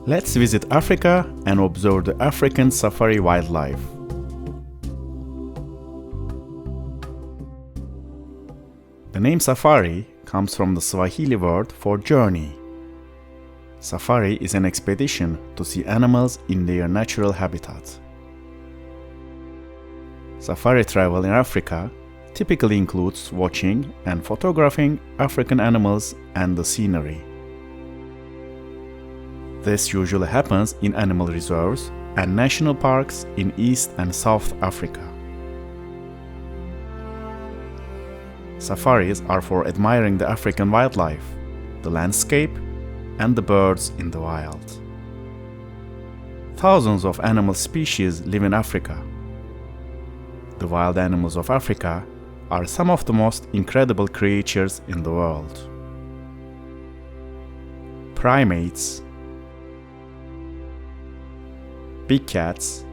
Let's visit Africa and observe the African safari wildlife. The name safari comes from the Swahili word for journey. Safari is an expedition to see animals in their natural habitat. Safari travel in Africa typically includes watching and photographing African animals and the scenery. This usually happens in animal reserves and national parks in East and South Africa. Safaris are for admiring the African wildlife, the landscape, and the birds in the wild. Thousands of animal species live in Africa. The wild animals of Africa are some of the most incredible creatures in the world. Primates, big cats,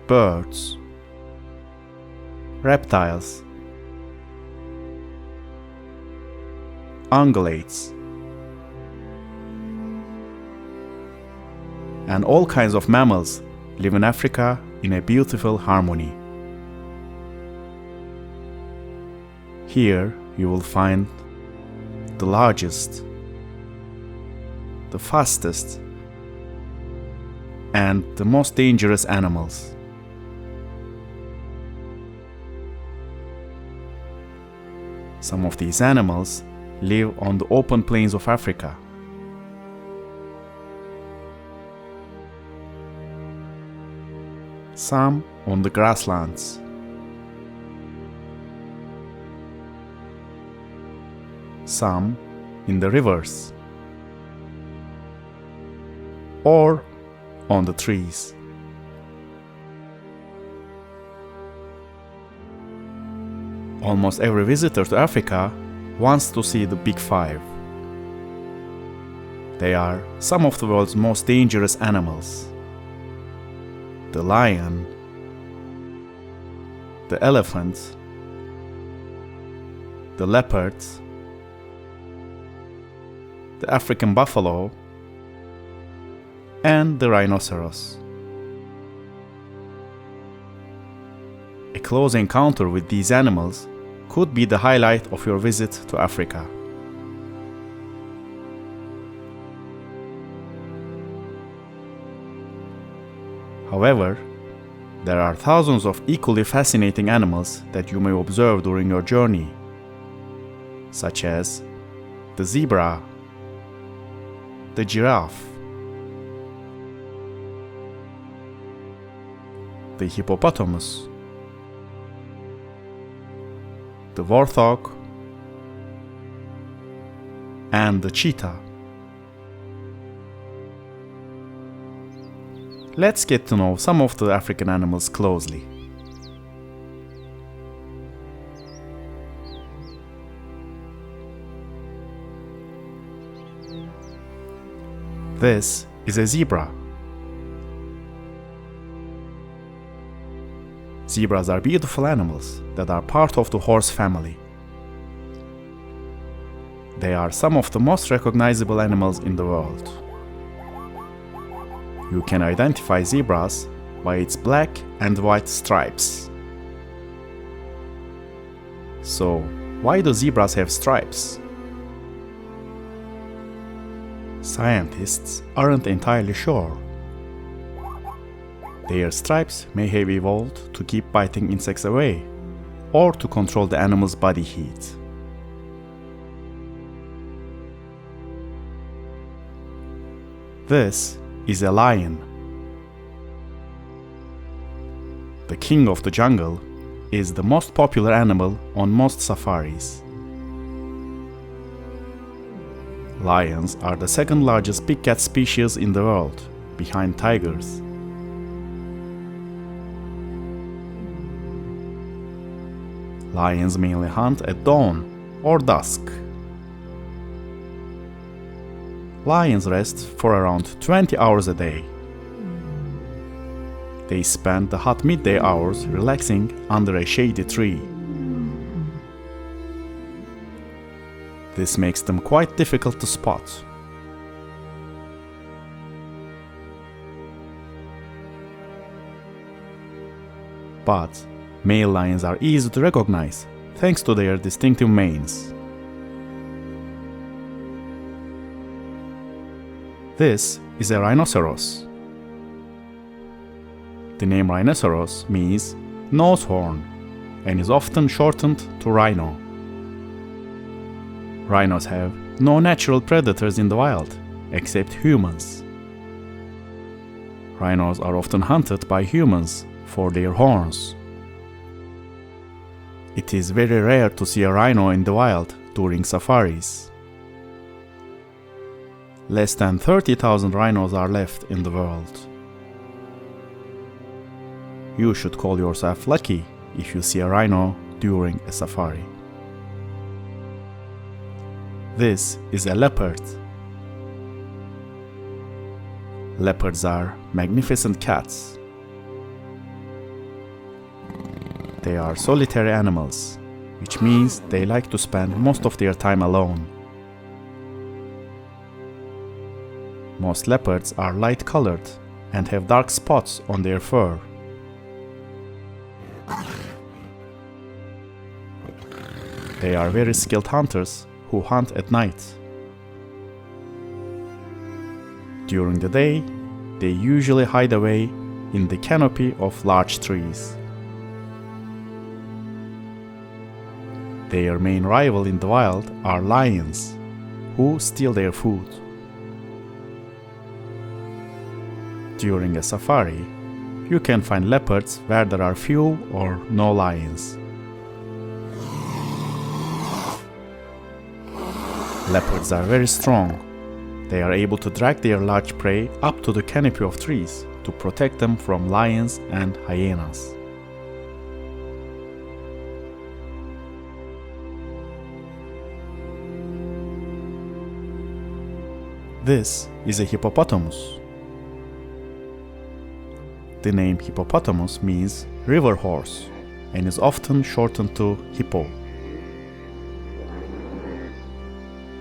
birds, reptiles, ungulates, and all kinds of mammals live in Africa in a beautiful harmony. Here you will find the largest, the fastest, and the most dangerous animals. Some of these animals live on the open plains of Africa. Some on the grasslands. Some in the rivers. Or on the trees. Almost every visitor to Africa wants to see the Big Five. They are some of the world's most dangerous animals: the lion, the elephant, the leopard, the African buffalo, and the rhinoceros. A close encounter with these animals could be the highlight of your visit to Africa. However, there are thousands of equally fascinating animals that you may observe during your journey, such as the zebra, the giraffe, the hippopotamus, the Warthog, and the cheetah. Let's get to know some of the African animals closely. This is a zebra. Zebras are beautiful animals that are part of the horse family. They are some of the most recognizable animals in the world. You can identify zebras by its black and white stripes. So, why do zebras have stripes? Scientists aren't entirely sure. Their stripes may have evolved to keep biting insects away, or to control the animal's body heat. This is a lion. The king of the jungle is the most popular animal on most safaris. Lions are the second largest big cat species in the world, behind tigers. Lions mainly hunt at dawn or dusk. Lions rest for around 20 hours a day. They spend the hot midday hours relaxing under a shady tree. This makes them quite difficult to spot. but male lions are easy to recognize thanks to their distinctive manes. This is a rhinoceros. The name rhinoceros means nose horn and is often shortened to rhino. Rhinos have no natural predators in the wild, except humans. Rhinos are often hunted by humans for their horns. It is very rare to see a rhino in the wild during safaris. Less than 30,000 rhinos are left in the world. You should call yourself lucky if you see a rhino during a safari. This is a leopard. Leopards are magnificent cats. They are solitary animals, which means they like to spend most of their time alone. Most leopards are light-colored and have dark spots on their fur. They are very skilled hunters who hunt at night. During the day, they usually hide away in the canopy of large trees. Their main rival in the wild are lions, who steal their food. During a safari, you can find leopards where there are few or no lions. Leopards are very strong. They are able to drag their large prey up to the canopy of trees to protect them from lions and hyenas. This is a hippopotamus. The name hippopotamus means river horse and is often shortened to hippo.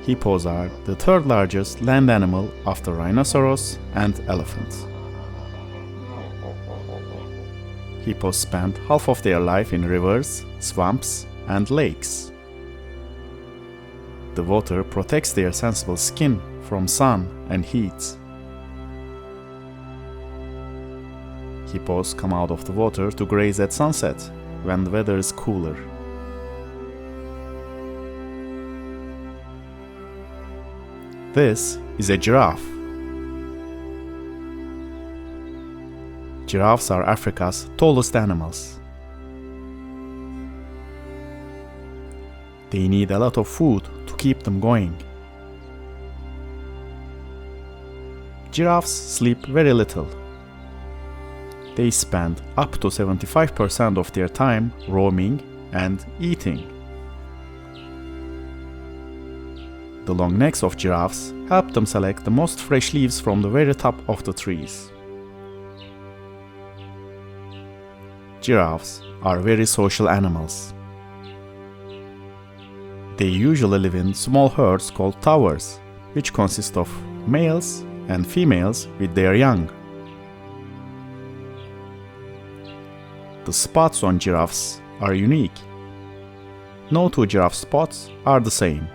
Hippos are the third largest land animal after rhinoceros and elephant. Hippos spend half of their life in rivers, swamps, and lakes. The water protects their sensitive skin from sun and heat. Hippos come out of the water to graze at sunset when the weather is cooler. This is a giraffe. Giraffes are Africa's tallest animals. They need a lot of food to keep them going. Giraffes sleep very little. They spend up to 75% of their time roaming and eating. The long necks of giraffes help them select the most fresh leaves from the very top of the trees. Giraffes are very social animals. They usually live in small herds called towers, which consist of males and females with their young. The spots on giraffes are unique. No two giraffe spots are the same.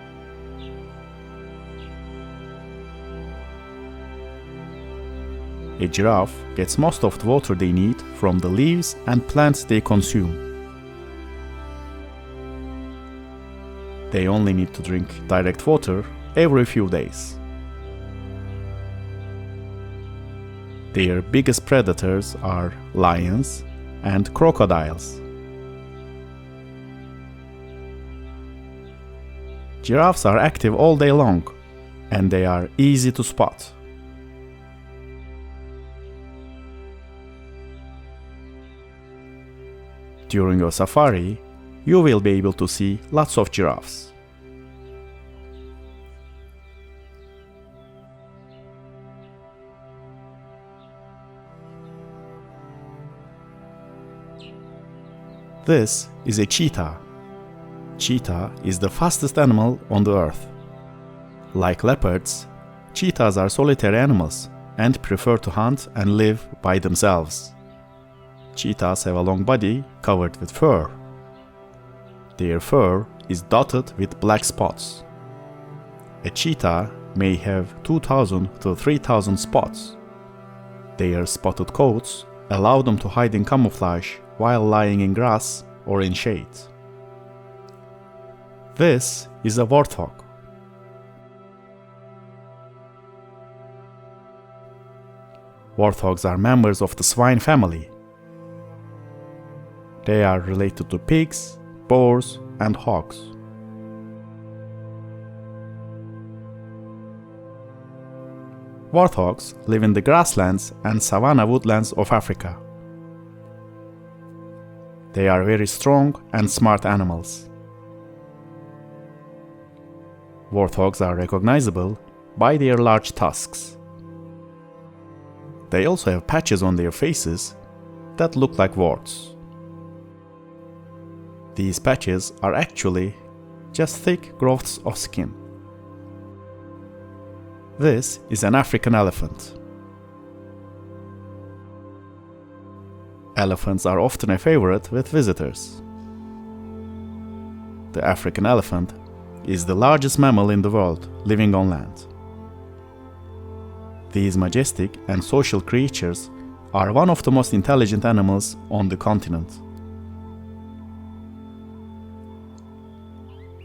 A giraffe gets most of the water they need from the leaves and plants they consume. They only need to drink direct water every few days. Their biggest predators are lions and crocodiles. Giraffes are active all day long, and they are easy to spot. During your safari, you will be able to see lots of giraffes. This is a cheetah. Cheetah is the fastest animal on the earth. Like leopards, cheetahs are solitary animals and prefer to hunt and live by themselves. Cheetahs have a long body covered with fur. Their fur is dotted with black spots. A cheetah may have 2,000 to 3,000 spots. Their spotted coats allow them to hide in camouflage while lying in grass or in shade. This is a warthog. Warthogs are members of the swine family. They are related to pigs, boars, and hogs. Warthogs live in the grasslands and savanna woodlands of Africa. They are very strong and smart animals. Warthogs are recognizable by their large tusks. They also have patches on their faces that look like warts. These patches are actually just thick growths of skin. This is an African elephant. Elephants are often a favorite with visitors. The African elephant is the largest mammal in the world living on land. These majestic and social creatures are one of the most intelligent animals on the continent.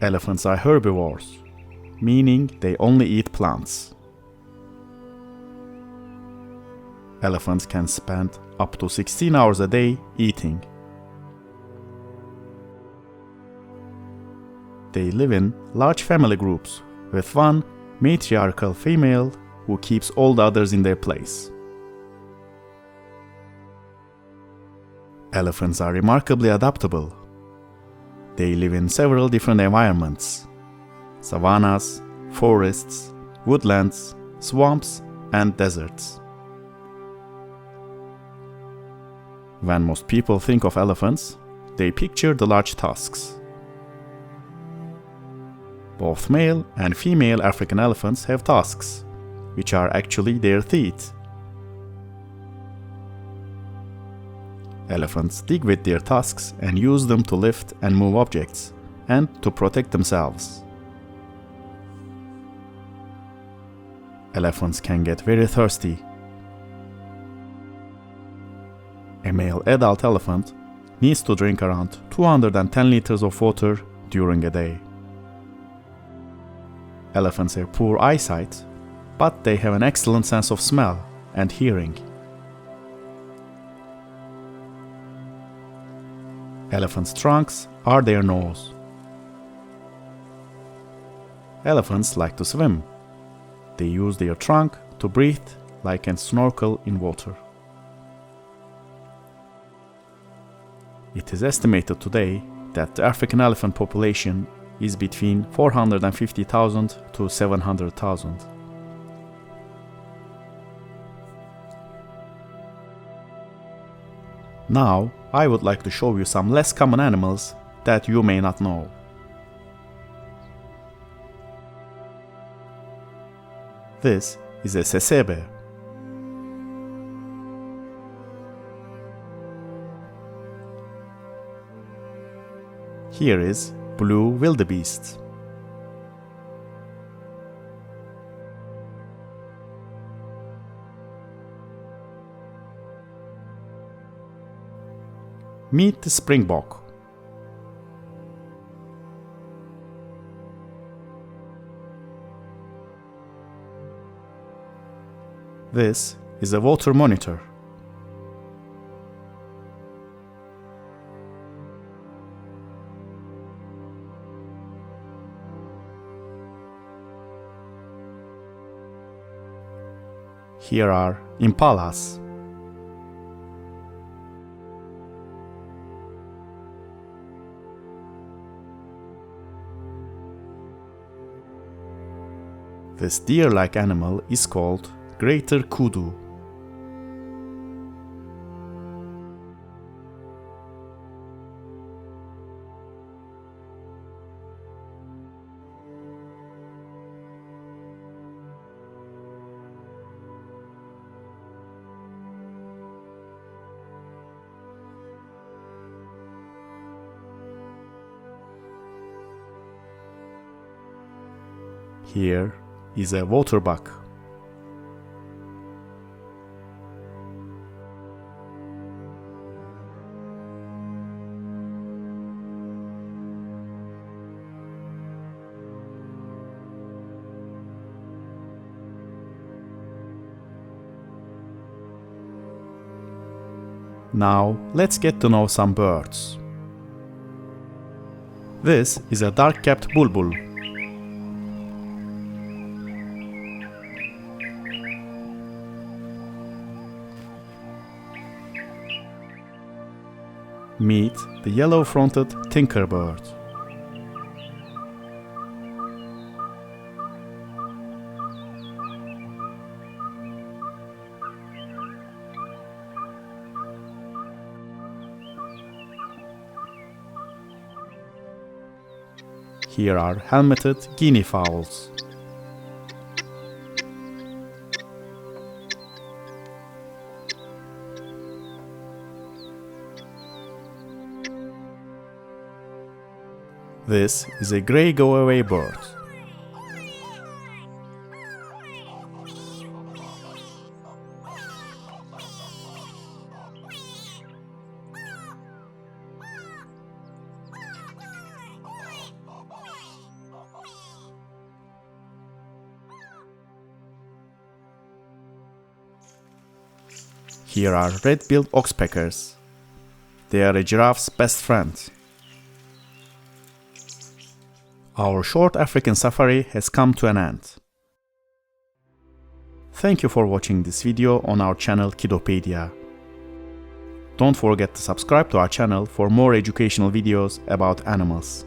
Elephants are herbivores, meaning they only eat plants. Elephants can spend up to 16 hours a day eating. They live in large family groups with one matriarchal female who keeps all the others in their place. Elephants are remarkably adaptable. They live in several different environments: savannas, forests, woodlands, swamps, and deserts. When most people think of elephants, they picture the large tusks. Both male and female African elephants have tusks, which are actually their teeth. Elephants dig with their tusks and use them to lift and move objects, and to protect themselves. Elephants can get very thirsty. A male adult elephant needs to drink around 210 liters of water during a day. Elephants have poor eyesight, but they have an excellent sense of smell and hearing. Elephants' trunks are their nose. Elephants like to swim. They use their trunk to breathe like and snorkel in water. It is estimated today that the African elephant population is between 450,000 to 700,000. Now, I would like to show you some less common animals that you may not know. This is a sesebe. Here is blue wildebeest. Meet the springbok. This is a water monitor. Here are impalas. This deer-like animal is called greater kudu. Here is a water buck. Now let's get to know some birds. This is a dark-capped bulbul. Meet the yellow-fronted tinkerbird. Here are helmeted Guinea fowls. This is a grey go-away bird. Here are red-billed oxpeckers. They are a giraffe's best friend. Our short African safari has come to an end. Thank you for watching this video on our channel Kiddopedia. Don't forget to subscribe to our channel for more educational videos about animals.